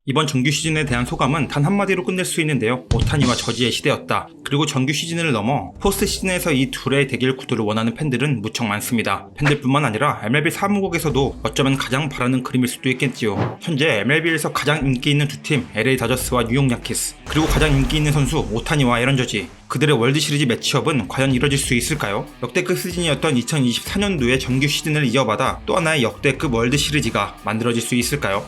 이번 정규 시즌에 대한 소감은 단 한마디로 끝낼 수 있는데요. 오타니와 저지의 시대였다. 그리고 정규 시즌을 넘어 포스트 시즌에서 이 둘의 대결 구도를 원하는 팬들은 무척 많습니다. 팬들뿐만 아니라 MLB 사무국에서도 어쩌면 가장 바라는 그림일 수도 있겠지요. 현재 MLB에서 가장 인기 있는 두 팀, LA 다저스와 뉴욕 양키스, 그리고 가장 인기 있는 선수 오타니와 에런 저지, 그들의 월드 시리즈 매치업은 과연 이뤄질 수 있을까요? 역대급 시즌이었던 2024년도의 정규 시즌을 이어받아 또 하나의 역대급 월드 시리즈가 만들어질 수 있을까요?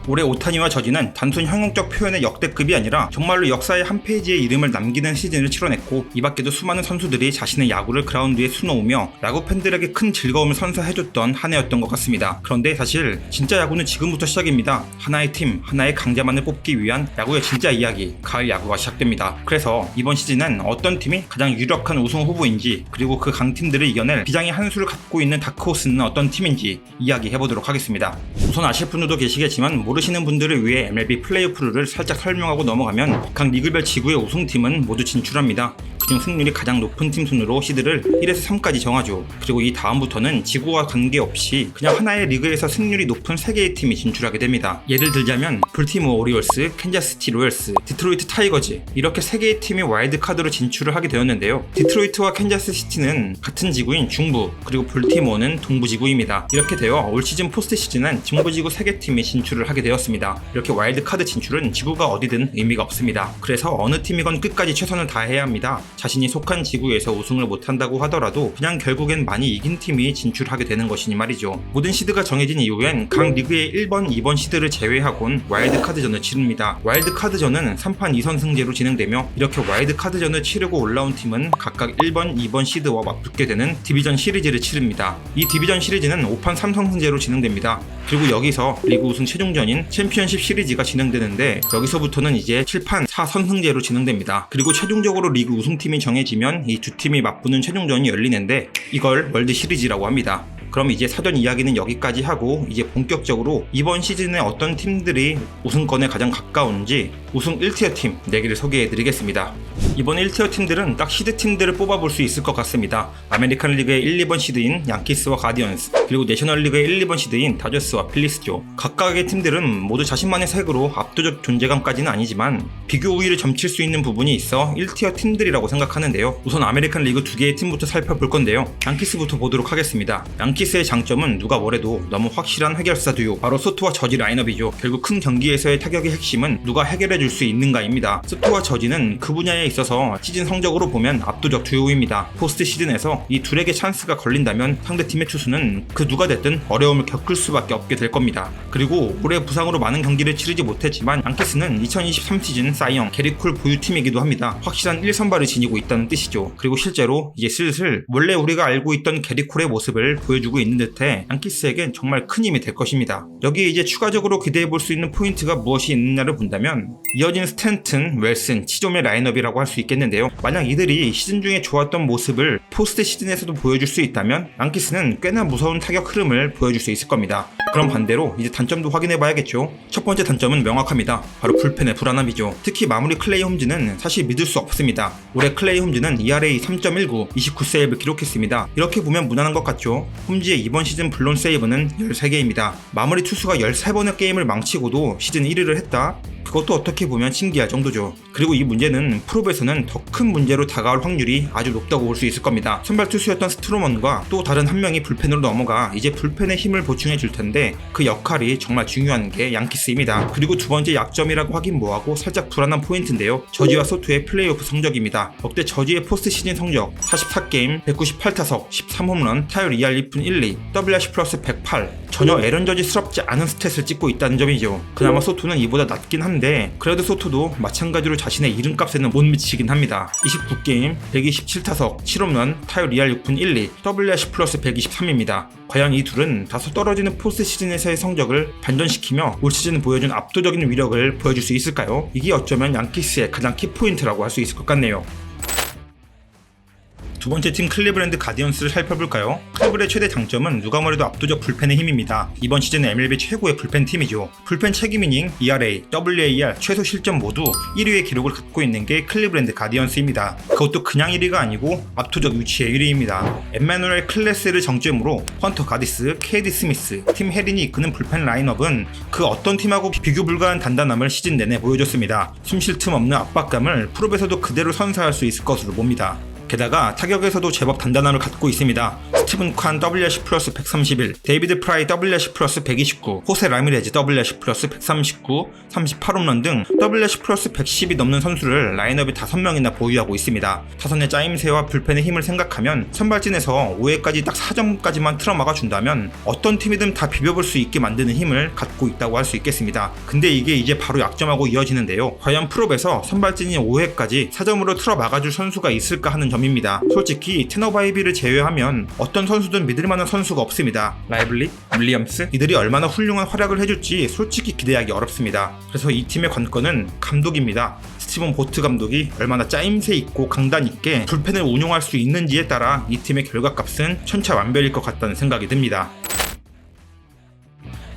올해 오타니와 저지는 단순 형용적 표현의 역대급이 아니라 정말로 역사의 한 페이지에 이름을 남기는 시즌을 치러냈고, 이 밖에도 수많은 선수들이 자신의 야구를 그라운드 위에 수놓으며 야구 팬들에게 큰 즐거움을 선사해줬던 한 해였던 것 같습니다. 그런데 사실 진짜 야구는 지금부터 시작입니다. 하나의 팀, 하나의 강자만을 뽑기 위한 야구의 진짜 이야기, 가을 야구가 시작됩니다. 그래서 이번 시즌은 어떤 팀이 가장 유력한 우승 후보인지, 그리고 그 강팀들을 이겨낼 비장의 한 수를 갖고 있는 다크호스는 어떤 팀인지 이야기해보도록 하겠습니다. 우선 아실 분들도 계시겠지만 모르시는 분들을 위해 MLB 플레이오프 룰을 살짝 설명하고 넘어가면, 각 리그별 지구의 우승팀은 모두 진출합니다. 그중 승률이 가장 높은 팀 순으로 시드를 1에서 3까지 정하죠. 그리고 이 다음부터는 지구와 관계없이 그냥 하나의 리그에서 승률이 높은 3개의 팀이 진출하게 됩니다. 예를 들자면 볼티모어 오리올스, 캔자스시티 로열스, 디트로이트 타이거즈, 이렇게 3개의 팀이 와일드카드로 진출을 하게 되었는데요. 디트로이트와 캔자스시티는 같은 지구인 중부, 그리고 볼티모어는 동부 지구입니다. 이렇게 되어 올 시즌 포스트 시즌은 중부 지구 3개 팀이 진출을 하게 되었습니다. 이렇게 와일드카드 진출은 지구가 어디든 의미가 없습니다. 그래서 어느 팀이건 끝까지 최선을 다해야 합니다. 자신이 속한 지구에서 우승을 못한다고 하더라도 그냥 결국엔 많이 이긴 팀이 진출하게 되는 것이니 말이죠. 모든 시드가 정해진 이후엔 각 리그의 1번, 2번 시드를 제외하곤 와일드카드전을 치릅니다. 와일드카드전은 3판 2선승제로 진행되며, 이렇게 와일드카드전을 치르고 올라온 팀은 각각 1번, 2번 시드와 맞붙게 되는 디비전 시리즈를 치릅니다. 이 디비전 시리즈는 5판 3선승제로 진행됩니다. 그리고 여기서 리그 우승 최종전인 챔피언십 시리즈가 진행되는데, 여기서부터는 이제 7판 4선승제로 진행됩니다. 그리고 최종적으로 리그 우승팀이 정해지면 이 두 팀이 맞붙는 최종전이 열리는데, 이걸 월드 시리즈라고 합니다. 그럼 이제 사전 이야기는 여기까지 하고, 이제 본격적으로 이번 시즌에 어떤 팀들이 우승권에 가장 가까운지 우승 1티어 팀 4개를 소개해드리겠습니다. 이번 1티어 팀들은 딱 시드 팀들을 뽑아볼 수 있을 것 같습니다. 아메리칸 리그의 1, 2번 시드인 양키스와 가디언스, 그리고 내셔널 리그의 1, 2번 시드인 다저스와 필리스죠. 각각의 팀들은 모두 자신만의 색으로 압도적 존재감까지는 아니지만 비교 우위를 점칠 수 있는 부분이 있어 1티어 팀들이라고 생각하는데요. 우선 아메리칸 리그 2개의 팀부터 살펴볼 건데요. 양키스부터 보도록 하겠습니다. 양키스의 장점은 누가 뭐래도 너무 확실한 해결사 듀오, 바로 소토와 저지 라인업이죠. 결국 큰 경기에서의 타격의 핵심은 누가 해결해줄 수 있는가입니다. 소토와 저지는 그 분야에 있어서 시즌 성적으로 보면 압도적 듀오입니다. 포스트 시즌에서 이 둘에게 찬스가 걸린다면 상대팀의 투수는 그 누가 됐든 어려움을 겪을 수밖에 없게 될 겁니다. 그리고 올해 부상으로 많은 경기를 치르지 못했지만 양키스는 2023 시즌 사이영 게리콜 보유팀이기도 합니다. 확실한 1선발을 지니고 있다는 뜻이죠. 그리고 실제로 이제 슬슬 원래 우리가 알고 있던 게리콜의 모습을 보여주고 있는 듯해 양키스에겐 정말 큰 힘이 될 것입니다. 여기에 이제 추가적으로 기대해볼 수 있는 포인트가 무엇이 있느냐를 본다면, 이어진 스탠튼, 웰슨, 치좀의 라인업이라고 할 수 있겠는데요. 만약 이들이 시즌 중에 좋았던 모습을 포스트 시즌에서도 보여줄 수 있다면 양키스는 꽤나 무서운 타격 흐름을 보여줄 수 있을 겁니다. 그럼 반대로 이제 단점도 확인해봐야겠죠. 첫 번째 단점은 명확합니다. 바로 불펜의 불안함이죠. 특히 마무리 클레이 홈즈는 사실 믿을 수 없습니다. 올해 클레이 홈즈는 ERA 3.19, 29세이브 기록했습니다. 이렇게 보면 무난한 것 같죠. 홈즈의 이번 시즌 블론 세이브는 13개입니다. 마무리 투수가 13번의 게임을 망치고도 시즌 1위를 했다? 그것도 어떻게 보면 신기할 정도죠. 그리고 이 문제는 프로에서는 더 큰 문제로 다가올 확률이 아주 높다고 볼 수 있을 겁니다. 선발 투수였던 스트로먼과 또 다른 한 명이 불펜으로 넘어가 이제 불펜의 힘을 보충해 줄 텐데, 그 역할이 정말 중요한 게 양키스입니다. 그리고 두 번째 약점이라고 하긴 뭐하고 살짝 불안한 포인트인데요. 저지와 소토의 플레이오프 성적입니다. 역대 저지의 포스트 시즌 성적 44게임, 198타석, 13홈런, 타율 2할 2푼 1리, WRC 플러스 108, 전혀 에런 저지스럽지 않은 스탯을 찍고 있다는 점이죠. 그나마 소토는 이보다 낮긴 한데, 그래도 소토도 마찬가지로 자신의 이름값에는 못 미치긴 합니다. 29게임, 127타석, 7홈런, 타율 2할 6푼 1리, WRC 플러스 123입니다. 과연 이 둘은 다소 떨어지는 포스트 시즌에서의 성적을 반전시키며 올 시즌 보여준 압도적인 위력을 보여줄 수 있을까요? 이게 어쩌면 양키스의 가장 키포인트라고 할 수 있을 것 같네요. 두 번째 팀 클리브랜드 가디언스를 살펴볼까요? 클리브의 최대 장점은 누가 뭐래도 압도적 불펜의 힘입니다. 이번 시즌 MLB 최고의 불펜 팀이죠. 불펜 책임 이닝, ERA, WAR, 최소 실점 모두 1위의 기록을 갖고 있는 게 클리브랜드 가디언스입니다. 그것도 그냥 1위가 아니고 압도적 위치의 1위입니다. 엠마누엘 클래스를 정점으로 헌터 가디스, KD 스미스, 팀 헤린이 이끄는 불펜 라인업은 그 어떤 팀하고 비교 불가한 단단함을 시즌 내내 보여줬습니다. 숨 쉴 틈 없는 압박감을 프롭에서도 그대로 선사할 수 있을 것으로 봅니다. 게다가 타격에서도 제법 단단함을 갖고 있습니다. 스티븐 칸 WRC 플러스 131, 데이비드 프라이 WRC 플러스 129, 호세 라미레즈 WRC 플러스 139, 38홈런 등 WRC 플러스 110이 넘는 선수를 라인업에 5명이나 보유하고 있습니다. 타선의 짜임새와 불펜의 힘을 생각하면 선발진에서 5회까지 딱 4점까지만 틀어막아 준다면 어떤 팀이든 다 비벼볼 수 있게 만드는 힘을 갖고 있다고 할 수 있겠습니다. 근데 이게 이제 바로 약점하고 이어지는데요. 과연 프롭에서 선발진이 5회까지 4점으로 틀어막아줄 선수가 있을까 하는 점입니다. 솔직히 테너바이비를 제외하면 어떤 선수든 믿을만한 선수가 없습니다. 라이블리, 윌리엄스 이들이 얼마나 훌륭한 활약을 해줄지 솔직히 기대하기 어렵습니다. 그래서 이 팀의 관건은 감독입니다. 스티븐 보트 감독이 얼마나 짜임새 있고 강단 있게 불펜을 운용할 수 있는지에 따라 이 팀의 결과값은 천차만별일 것 같다는 생각이 듭니다.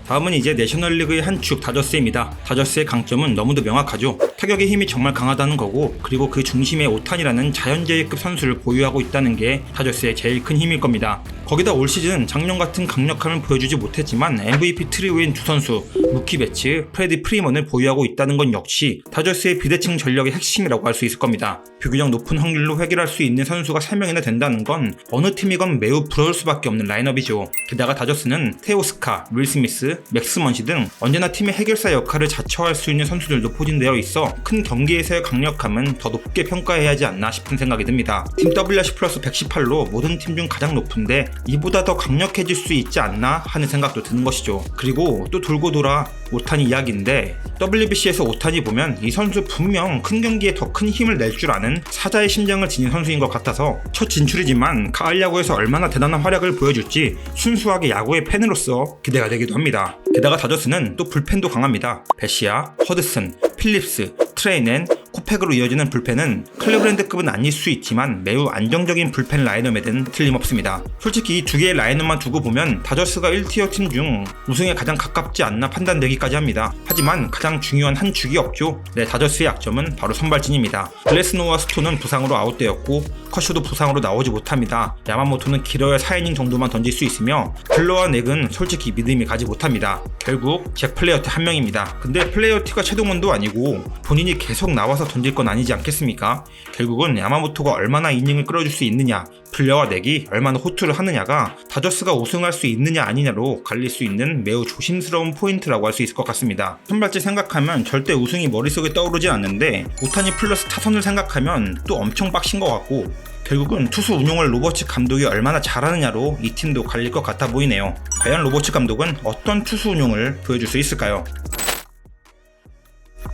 다음은 이제 내셔널리그의 한 축 다저스입니다. 다저스의 강점은 너무도 명확하죠. 타격의 힘이 정말 강하다는 거고, 그리고 그 중심에 오탄이라는 자연재해급 선수를 보유하고 있다는 게 다저스의 제일 큰 힘일 겁니다. 거기다 올 시즌 작년 같은 강력함을 보여주지 못했지만 MVP 트리오인 두 선수 무키 베츠, 프레디 프리먼을 보유하고 있다는 건 역시 다저스의 비대칭 전력의 핵심이라고 할 수 있을 겁니다. 비교적 높은 확률로 해결할 수 있는 선수가 3명이나 된다는 건 어느 팀이건 매우 부러울 수밖에 없는 라인업이죠. 게다가 다저스는 테오스카, 윌 스미스, 맥스 먼시 등 언제나 팀의 해결사 역할을 자처할 수 있는 선수들도 포진되어 있어 큰 경기에서의 강력함은 더 높게 평가해야 하지 않나 싶은 생각이 듭니다. 팀 WRC 플러스 118로 모든 팀 중 가장 높은데 이보다 더 강력해질 수 있지 않나 하는 생각도 드는 것이죠. 그리고 또 돌고 돌아 오타니 이야기인데, WBC에서 오타니 보면 이 선수 분명 큰 경기에 더 큰 힘을 낼 줄 아는 사자의 심장을 지닌 선수인 것 같아서 첫 진출이지만 가을 야구에서 얼마나 대단한 활약을 보여줄지 순수하게 야구의 팬으로서 기대가 되기도 합니다. 게다가 다저스는 또 불펜도 강합니다. 베시아, 허드슨, 필립스, 트레이넨, 코팩으로 이어지는 불펜은 클리브랜드급은 아닐 수 있지만 매우 안정적인 불펜 라인업에는 틀림없습니다. 솔직히 이 두 개의 라인업만 두고 보면 다저스가 1티어 팀 중 우승에 가장 가깝지 않나 판단되기까지 합니다. 하지만 가장 중요한 한 축이 없죠. 네, 다저스의 약점은 바로 선발진입니다. 글래스노와 스톤은 부상으로 아웃되었고 커쇼도 부상으로 나오지 못합니다. 야마모토는 길어야 4이닝 정도만 던질 수 있으며 블러와 넥은 솔직히 믿음이 가지 못합니다. 결국 잭 플레이어티 한 명입니다. 근데 플레이어티가 최동원도 아니고 본인이 계속 나와서 던질 건 아니지 않겠습니까? 결국은 야마모토가 얼마나 이닝을 끌어줄 수 있느냐, 플레어와 넥이 얼마나 호투를 하느냐가 다저스가 우승할 수 있느냐 아니냐로 갈릴 수 있는 매우 조심스러운 포인트라고 할 수 있을 것 같습니다. 선발진 생각하면 절대 우승이 머릿속에 떠오르지 않는데 오타니 플러스 타선을 생각하면 또 엄청 빡신 것 같고, 결국은 투수 운용을 로버츠 감독이 얼마나 잘하느냐로 이 팀도 갈릴 것 같아 보이네요. 과연 로버츠 감독은 어떤 투수 운용을 보여줄 수 있을까요?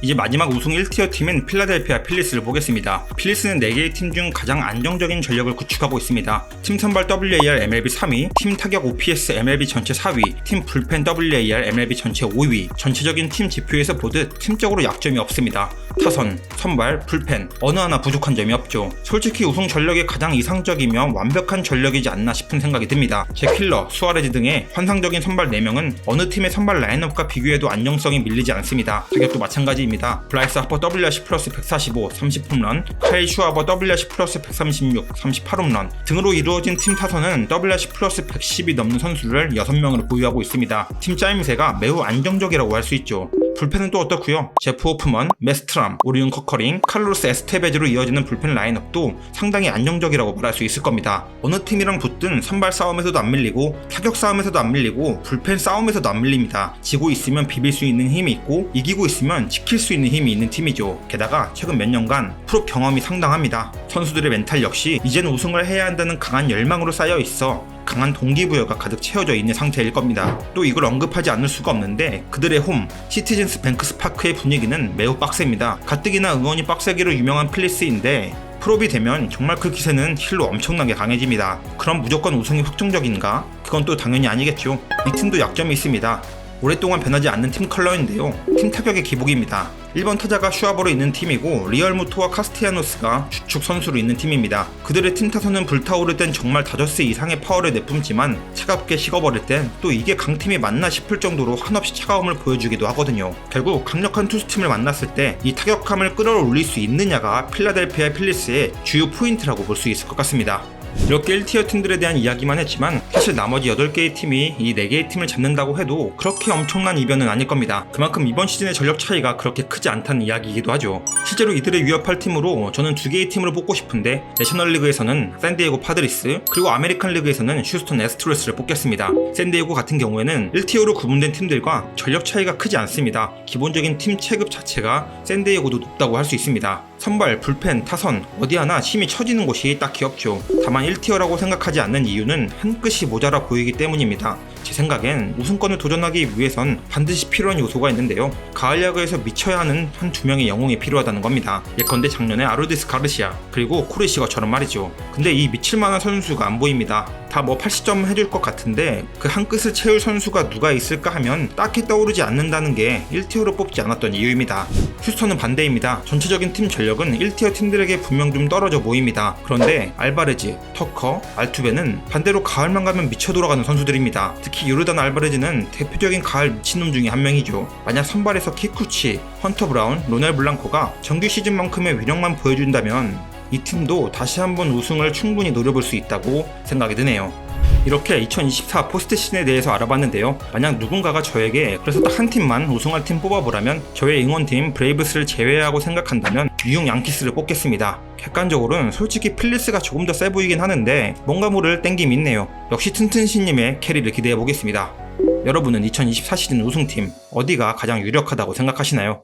이제 마지막 우승 1티어 팀인 필라델피아 필리스를 보겠습니다. 필리스는 4개의 팀 중 가장 안정적인 전력을 구축하고 있습니다. 팀 선발 WAR MLB 3위, 팀 타격 OPS MLB 전체 4위, 팀 불펜 WAR MLB 전체 5위. 전체적인 팀 지표에서 보듯 팀적으로 약점이 없습니다. 타선, 선발, 불펜 어느 하나 부족한 점이 없죠. 솔직히 우승 전력의 가장 이상적이며 완벽한 전력이지 않나 싶은 생각이 듭니다. 제킬러, 수아레즈 등의 환상적인 선발 4명은 어느 팀의 선발 라인업과 비교해도 안정성이 밀리지 않습니다. 타격도 마찬가지입니다. 브라이스 하퍼 WRC 플러스 145, 30홈런, 카일 슈아버 WRC 플러스 136, 38홈런 등으로 이루어진 팀 타선은 WRC 플러스 110이 넘는 선수를 6명으로 보유하고 있습니다. 팀 짜임새가 매우 안정적이라고 할 수 있죠. 불펜은 또 어떻고요? 제프 호프먼, 메스트람, 오리온 커커링, 칼로스 에스테베즈로 이어지는 불펜 라인업도 상당히 안정적이라고 말할 수 있을 겁니다. 어느 팀이랑 붙든 선발 싸움에서도 안 밀리고 타격 싸움에서도 안 밀리고 불펜 싸움에서도 안 밀립니다. 지고 있으면 비빌 수 있는 힘이 있고 이기고 있으면 지킬 수 있는 힘이 있는 팀이죠. 게다가 최근 몇 년간 프로 경험이 상당합니다. 선수들의 멘탈 역시 이제는 우승을 해야 한다는 강한 열망으로 쌓여 있어 강한 동기부여가 가득 채워져 있는 상태일 겁니다. 또 이걸 언급하지 않을 수가 없는데 그들의 홈 시티즌스 뱅크스 파크의 분위기는 매우 빡셉니다. 가뜩이나 응원이 빡세기로 유명한 필리스인데 프롭이 되면 정말 그 기세는 힐로 엄청나게 강해집니다. 그럼 무조건 우승이 확정적인가? 그건 또 당연히 아니겠죠. 이 팀도 약점이 있습니다. 오랫동안 변하지 않는 팀 컬러인데요. 팀 타격의 기복입니다. 1번 타자가 슈아버로 있는 팀이고 리얼무토와 카스티아노스가 주축 선수로 있는 팀입니다. 그들의 팀 타선은 불타오를 땐 정말 다저스 이상의 파워를 내뿜지만 차갑게 식어버릴 땐 또 이게 강팀이 맞나 싶을 정도로 한없이 차가움을 보여주기도 하거든요. 결국 강력한 투수팀을 만났을 때 이 타격감을 끌어올릴 수 있느냐가 필라델피아 필리스의 주요 포인트라고 볼 수 있을 것 같습니다. 이렇게 1티어 팀들에 대한 이야기만 했지만 사실 나머지 8개의 팀이 이 4개의 팀을 잡는다고 해도 그렇게 엄청난 이변은 아닐 겁니다. 그만큼 이번 시즌의 전력 차이가 그렇게 크지 않다는 이야기이기도 하죠. 실제로 이들을 위협할 팀으로 저는 2개의 팀으로 뽑고 싶은데 내셔널리그에서는 샌디에고 파드리스 그리고 아메리칸 리그에서는 휴스턴 애스트로스를 뽑겠습니다. 샌디에고 같은 경우에는 1티어로 구분된 팀들과 전력 차이가 크지 않습니다. 기본적인 팀 체급 자체가 샌디에고도 높다고 할 수 있습니다. 선발, 불펜, 타선 어디 하나 힘이 처지는 곳이 딱히 없죠. 다만 1티어라고 생각하지 않는 이유는 한 끗이 모자라 보이기 때문입니다. 제 생각엔 우승권을 도전하기 위해선 반드시 필요한 요소가 있는데요. 가을 야구에서 미쳐야 하는 한두 명의 영웅이 필요하다는 겁니다. 예컨대 작년에 아로디스 가르시아 그리고 코르시거처럼 말이죠. 근데 이 미칠만한 선수가 안 보입니다. 다 뭐 80점 해줄 것 같은데 그 한 끗을 채울 선수가 누가 있을까 하면 딱히 떠오르지 않는다는 게 1티어로 뽑지 않았던 이유입니다. 휴스턴은 반대입니다. 전체적인 팀 전력은 1티어 팀들에게 분명 좀 떨어져 보입니다. 그런데 알바레즈, 터커, 알투베는 반대로 가을만 가면 미쳐 돌아가는 선수들입니다. 특히 요르단 알바레즈는 대표적인 가을 미친놈 중에 한 명이죠. 만약 선발에서 키쿠치, 헌터 브라운, 로넬 블랑코가 정규 시즌만큼의 위력만 보여준다면 이 팀도 다시 한번 우승을 충분히 노려볼 수 있다고 생각이 드네요. 이렇게 2024 포스트 시즌에 대해서 알아봤는데요. 만약 누군가가 저에게 그래서 딱 한 팀만 우승할 팀 뽑아보라면 저의 응원팀 브레이브스를 제외하고 생각한다면 뉴욕 양키스를 뽑겠습니다. 객관적으로는 솔직히 필리스가 조금 더 세 보이긴 하는데 뭔가 모를 땡김이 있네요. 역시 튼튼씨님의 캐리를 기대해보겠습니다. 여러분은 2024 시즌 우승팀 어디가 가장 유력하다고 생각하시나요?